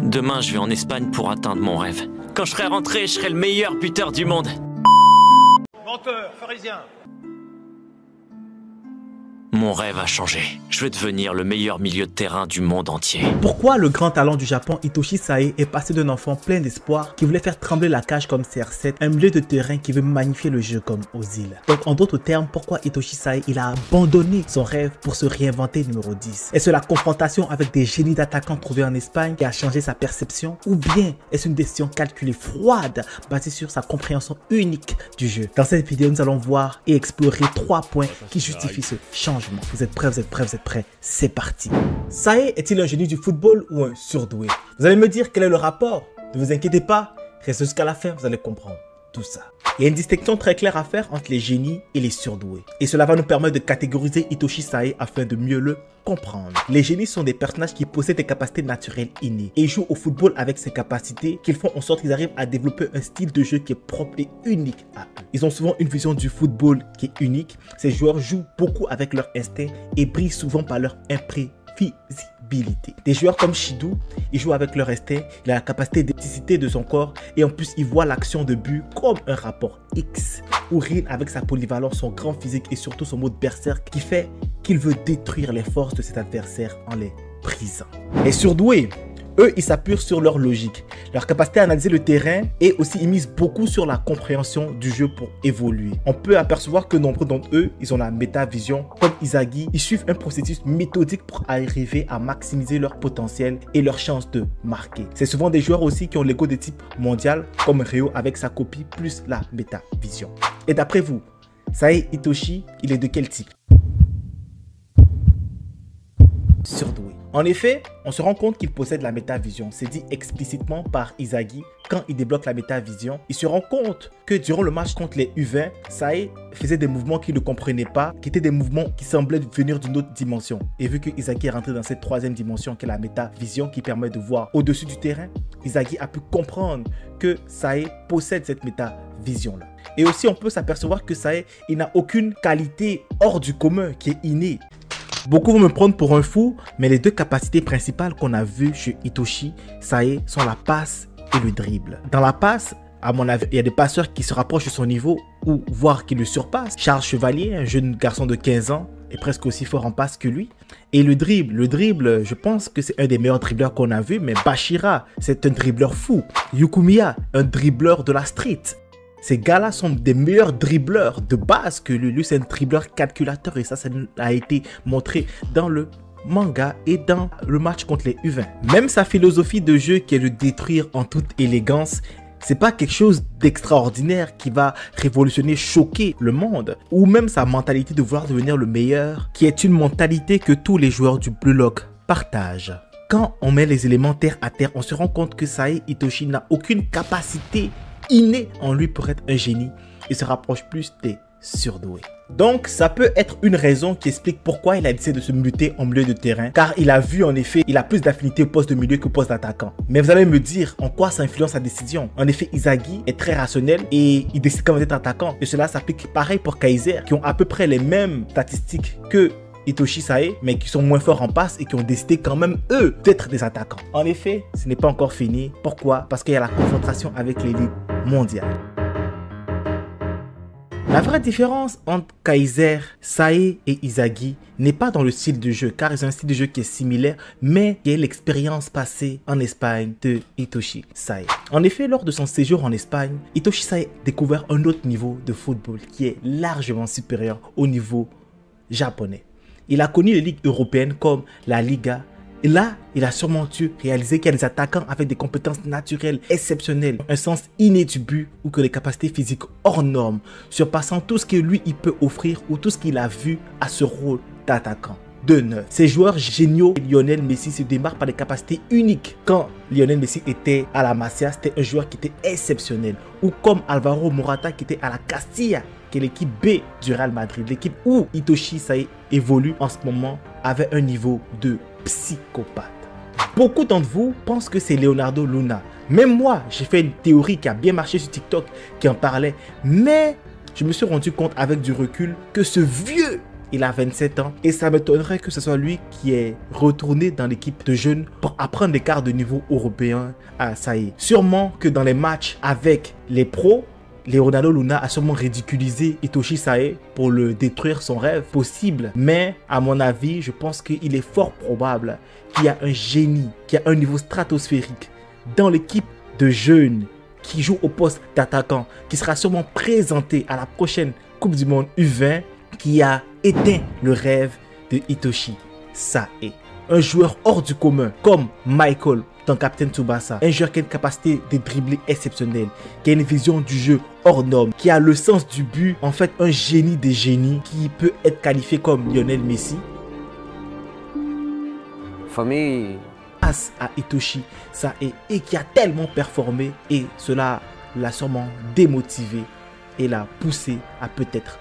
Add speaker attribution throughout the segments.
Speaker 1: Demain, je vais en Espagne pour atteindre mon rêve. Quand je serai rentré, je serai le meilleur buteur du monde.
Speaker 2: Menteur, pharisien.
Speaker 1: Mon rêve a changé. Je veux devenir le meilleur milieu de terrain du monde entier.
Speaker 3: Pourquoi le grand talent du Japon Hitoshi Sae est passé d'un enfant plein d'espoir qui voulait faire trembler la cage comme CR7, un milieu de terrain qui veut magnifier le jeu comme Ozil. Donc en d'autres termes, pourquoi Hitoshi Sae il a abandonné son rêve pour se réinventer numéro 10? Est-ce la confrontation avec des génies d'attaquants trouvés en Espagne qui a changé sa perception? Ou bien est-ce une décision calculée froide basée sur sa compréhension unique du jeu? Dans cette vidéo, nous allons voir et explorer 3 points qui justifient ce changement. Vous êtes prêts, vous êtes prêts, vous êtes prêts? C'est parti. Sae est-il un génie du football ou un surdoué? Vous allez me dire quel est le rapport? Ne vous inquiétez pas, restez jusqu'à la fin, vous allez comprendre tout ça. Il y a une distinction très claire à faire entre les génies et les surdoués. Et cela va nous permettre de catégoriser Hitoshi Sae afin de mieux le comprendre. Les génies sont des personnages qui possèdent des capacités naturelles innées et jouent au football avec ces capacités qu'ils font en sorte qu'ils arrivent à développer un style de jeu qui est propre et unique à eux. Ils ont souvent une vision du football qui est unique. Ces joueurs jouent beaucoup avec leur instinct et brillent souvent par leur imprévisibilité. Des joueurs comme Shidu, ils jouent avec leur instinct, il a la capacité d'électricité de son corps et en plus ils voient l'action de but comme un rapport X. Ou Rin avec sa polyvalence, son grand physique et surtout son mode berserk qui fait qu'il veut détruire les forces de cet adversaire en les brisant. Les surdoués, eux, ils s'appuient sur leur logique, leur capacité à analyser le terrain et aussi ils misent beaucoup sur la compréhension du jeu pour évoluer. On peut apercevoir que nombreux d'entre eux, ils ont la métavision. Comme Izagi, ils suivent un processus méthodique pour arriver à maximiser leur potentiel et leur chance de marquer. C'est souvent des joueurs aussi qui ont l'ego de type mondial, comme Ryo avec sa copie plus la métavision. Et d'après vous, Sae Hitoshi, il est de quel type? Surdoué. En effet, on se rend compte qu'il possède la métavision. C'est dit explicitement par Izagi. Quand il débloque la métavision, il se rend compte que durant le match contre les U20, Sae faisait des mouvements qu'il ne comprenait pas, qui étaient des mouvements qui semblaient venir d'une autre dimension. Et vu que Izagi est rentré dans cette troisième dimension qui est la métavision qui permet de voir au-dessus du terrain, Izagi a pu comprendre que Sae possède cette métavision-là. Et aussi, on peut s'apercevoir que Sae, il n'a aucune qualité hors du commun qui est innée. Beaucoup vont me prendre pour un fou, mais les deux capacités principales qu'on a vues chez Hitoshi Sae sont la passe et le dribble. Dans la passe, à mon avis, il y a des passeurs qui se rapprochent de son niveau ou voire qui le surpassent. Charles Chevalier, un jeune garçon de 15 ans, est presque aussi fort en passe que lui. Et le dribble, je pense que c'est un des meilleurs dribbleurs qu'on a vu, mais Bashira, c'est un dribbleur fou. Yukumiya, un dribbleur de la street. Ces gars-là sont des meilleurs dribbleurs de base que lui. Lui, c'est un dribbleur calculateur et ça a été montré dans le manga et dans le match contre les U20. Même sa philosophie de jeu qui est de détruire en toute élégance, c'est pas quelque chose d'extraordinaire qui va révolutionner, choquer le monde. Ou même sa mentalité de vouloir devenir le meilleur, qui est une mentalité que tous les joueurs du Blue Lock partagent. Quand on met les éléments terre à terre, on se rend compte que Sae Hitoshi n'a aucune capacité inné en lui pour être un génie et se rapproche plus des surdoués. Donc ça peut être une raison qui explique pourquoi il a décidé de se muter en milieu de terrain, car il a vu en effet, il a plus d'affinité au poste de milieu qu'au poste d'attaquant. Mais vous allez me dire en quoi ça influence sa décision. En effet, Izagi est très rationnel et il décide quand même d'être attaquant. Et cela s'applique pareil pour Kaiser, qui ont à peu près les mêmes statistiques que Hitoshi Sae, mais qui sont moins forts en passe et qui ont décidé quand même, eux, d'être des attaquants. En effet, ce n'est pas encore fini. Pourquoi? Parce qu'il y a la confrontation avec l'élite mondiale. La vraie différence entre Kaiser, Sae et Izagi n'est pas dans le style de jeu, car ils ont un style de jeu qui est similaire, mais qui est l'expérience passée en Espagne de Hitoshi Sae. En effet, lors de son séjour en Espagne, Hitoshi Sae a découvert un autre niveau de football qui est largement supérieur au niveau japonais. Il a connu les ligues européennes comme la Liga. Et là, il a sûrement dû réaliser qu'il y a des attaquants avec des compétences naturelles exceptionnelles, un sens inné du but ou que des capacités physiques hors normes, surpassant tout ce que lui il peut offrir ou tout ce qu'il a vu à ce rôle d'attaquant. De neuf. Ces joueurs géniaux, Lionel Messi se démarquent par des capacités uniques. Quand Lionel Messi était à la Masia, c'était un joueur qui était exceptionnel. Ou comme Alvaro Morata qui était à la Castilla, qui est l'équipe B du Real Madrid. L'équipe où Hitoshi Sae évolue en ce moment avait un niveau de psychopathe. Beaucoup d'entre vous pensent que c'est Leonardo Luna. Même moi, j'ai fait une théorie qui a bien marché sur TikTok qui en parlait. Mais je me suis rendu compte avec du recul que ce vieux il a 27 ans et ça m'étonnerait que ce soit lui qui est retourné dans l'équipe de jeunes pour apprendre les quarts de niveau européen à Sae. Sûrement que dans les matchs avec les pros, Leonardo Luna a sûrement ridiculisé Hitoshi Sae pour le détruire son rêve possible. Mais à mon avis, je pense qu'il est fort probable qu'il y a un génie qui a un niveau stratosphérique dans l'équipe de jeunes qui joue au poste d'attaquant, qui sera sûrement présenté à la prochaine Coupe du Monde U20, qui a éteint le rêve de Hitoshi Sae. Un joueur hors du commun comme Michael dans Captain Tsubasa, un joueur qui a une capacité de dribbler exceptionnelle, qui a une vision du jeu hors norme, qui a le sens du but, en fait un génie des génies, qui peut être qualifié comme Lionel Messi.
Speaker 4: Famille.
Speaker 3: Face à Hitoshi Sae et qui a tellement performé et cela l'a sûrement démotivé et l'a poussé à peut-être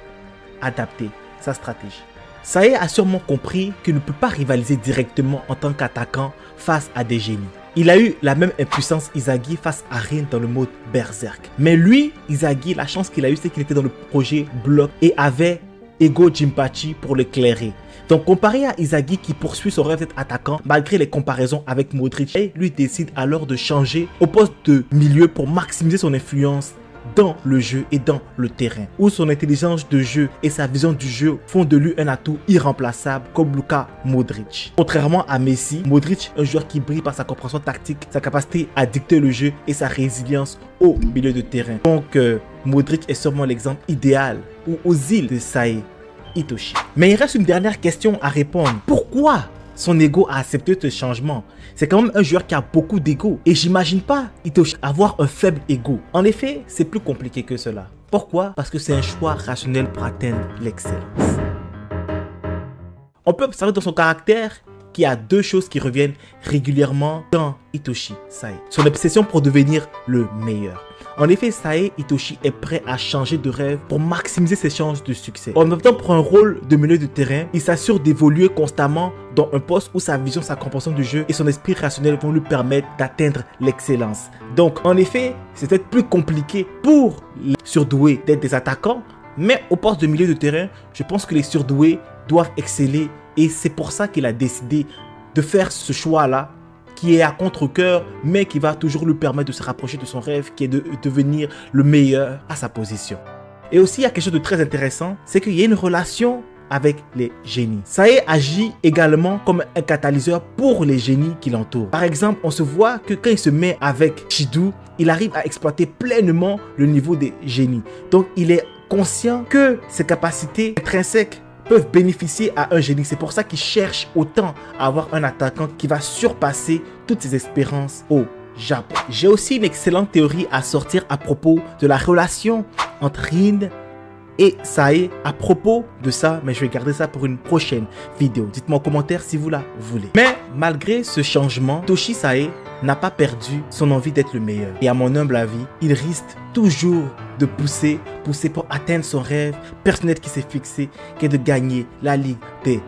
Speaker 3: adapter sa stratégie. Sae a sûrement compris qu'il ne peut pas rivaliser directement en tant qu'attaquant face à des génies. Il a eu la même impuissance Izagi face à Rin dans le mode Berserk. Mais lui, Izagi, la chance qu'il a eu, c'est qu'il était dans le projet Block et avait Ego Jinpachi pour l'éclairer. Donc comparé à Izagi qui poursuit son rêve d'être attaquant, malgré les comparaisons avec Modric, lui décide alors de changer au poste de milieu pour maximiser son influence dans le jeu et dans le terrain, où son intelligence de jeu et sa vision du jeu font de lui un atout irremplaçable comme Luka Modric. Contrairement à Messi, Modric, un joueur qui brille par sa compréhension tactique, sa capacité à dicter le jeu et sa résilience au milieu de terrain. Donc Modric est sûrement l'exemple idéal ou aux îles de Sae Hitoshi. Mais il reste une dernière question à répondre. Pourquoi son ego a accepté ce changement? C'est quand même un joueur qui a beaucoup d'ego. Et j'imagine pas Hitoshi avoir un faible ego. En effet, c'est plus compliqué que cela. Pourquoi? Parce que c'est un choix rationnel pour atteindre l'excellence. On peut observer dans son caractère qu'il y a deux choses qui reviennent régulièrement dans Hitoshi Sae. Son obsession pour devenir le meilleur. En effet, Sae Hitoshi est prêt à changer de rêve pour maximiser ses chances de succès. En même temps, pour un rôle de milieu de terrain, il s'assure d'évoluer constamment dans un poste où sa vision, sa compréhension du jeu et son esprit rationnel vont lui permettre d'atteindre l'excellence. Donc, en effet, c'est peut-être plus compliqué pour les surdoués d'être des attaquants, mais au poste de milieu de terrain, je pense que les surdoués doivent exceller et c'est pour ça qu'il a décidé de faire ce choix-là qui est à contre-cœur, mais qui va toujours lui permettre de se rapprocher de son rêve, qui est de devenir le meilleur à sa position. Et aussi, il y a quelque chose de très intéressant, c'est qu'il y a une relation avec les génies. Sae agit également comme un catalyseur pour les génies qui l'entourent. Par exemple, on se voit que quand il se met avec Shidu, il arrive à exploiter pleinement le niveau des génies. Donc, il est conscient que ses capacités intrinsèques peuvent bénéficier à un génie. C'est pour ça qu'il cherche autant à avoir un attaquant qui va surpasser toutes ses espérances au Japon. J'ai aussi une excellente théorie à sortir à propos de la relation entre Rin et Sae à propos de ça, mais je vais garder ça pour une prochaine vidéo. Dites-moi en commentaire si vous la voulez. Mais malgré ce changement, Hitoshi Sae n'a pas perdu son envie d'être le meilleur. Et à mon humble avis, il risque toujours de pousser pour atteindre son rêve personnel qui s'est fixé, qui est de gagner la Ligue des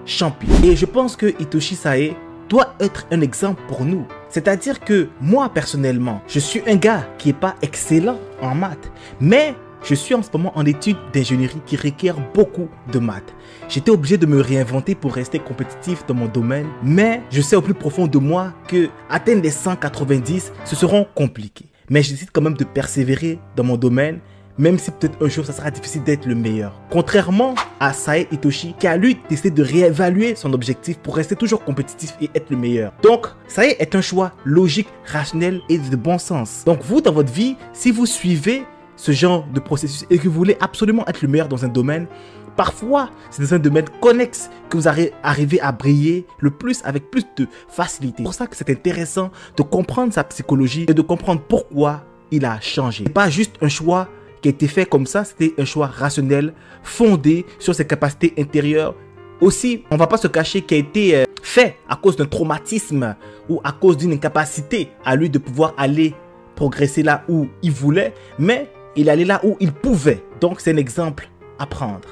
Speaker 3: Champions. Et je pense que Hitoshi Sae doit être un exemple pour nous. C'est-à-dire que moi, personnellement, je suis un gars qui n'est pas excellent en maths, mais je suis en ce moment en études d'ingénierie qui requiert beaucoup de maths. J'étais obligé de me réinventer pour rester compétitif dans mon domaine, mais je sais au plus profond de moi que atteindre les 190, ce seront compliqué. Mais je décide quand même de persévérer dans mon domaine, même si peut-être un jour ça sera difficile d'être le meilleur. Contrairement à Sae Hitoshi qui a lui décidé de réévaluer son objectif pour rester toujours compétitif et être le meilleur. Donc Sae est un choix logique, rationnel et de bon sens. Donc vous dans votre vie, si vous suivez ce genre de processus et que vous voulez absolument être le meilleur dans un domaine, parfois c'est dans un domaine connexe que vous arrivez à briller le plus avec plus de facilité. C'est pour ça que c'est intéressant de comprendre sa psychologie et de comprendre pourquoi il a changé. C'est pas juste un choix qui a été fait comme ça, c'était un choix rationnel, fondé sur ses capacités intérieures. Aussi, on ne va pas se cacher qu'il a été fait à cause d'un traumatisme ou à cause d'une incapacité à lui de pouvoir aller progresser là où il voulait, mais il allait là où il pouvait. Donc, c'est un exemple à prendre.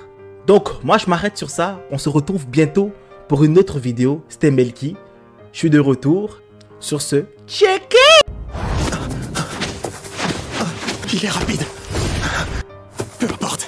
Speaker 3: Donc, moi, je m'arrête sur ça. On se retrouve bientôt pour une autre vidéo. C'était Melky. Je suis de retour. Sur ce, check it!
Speaker 5: Il est rapide. Peu importe.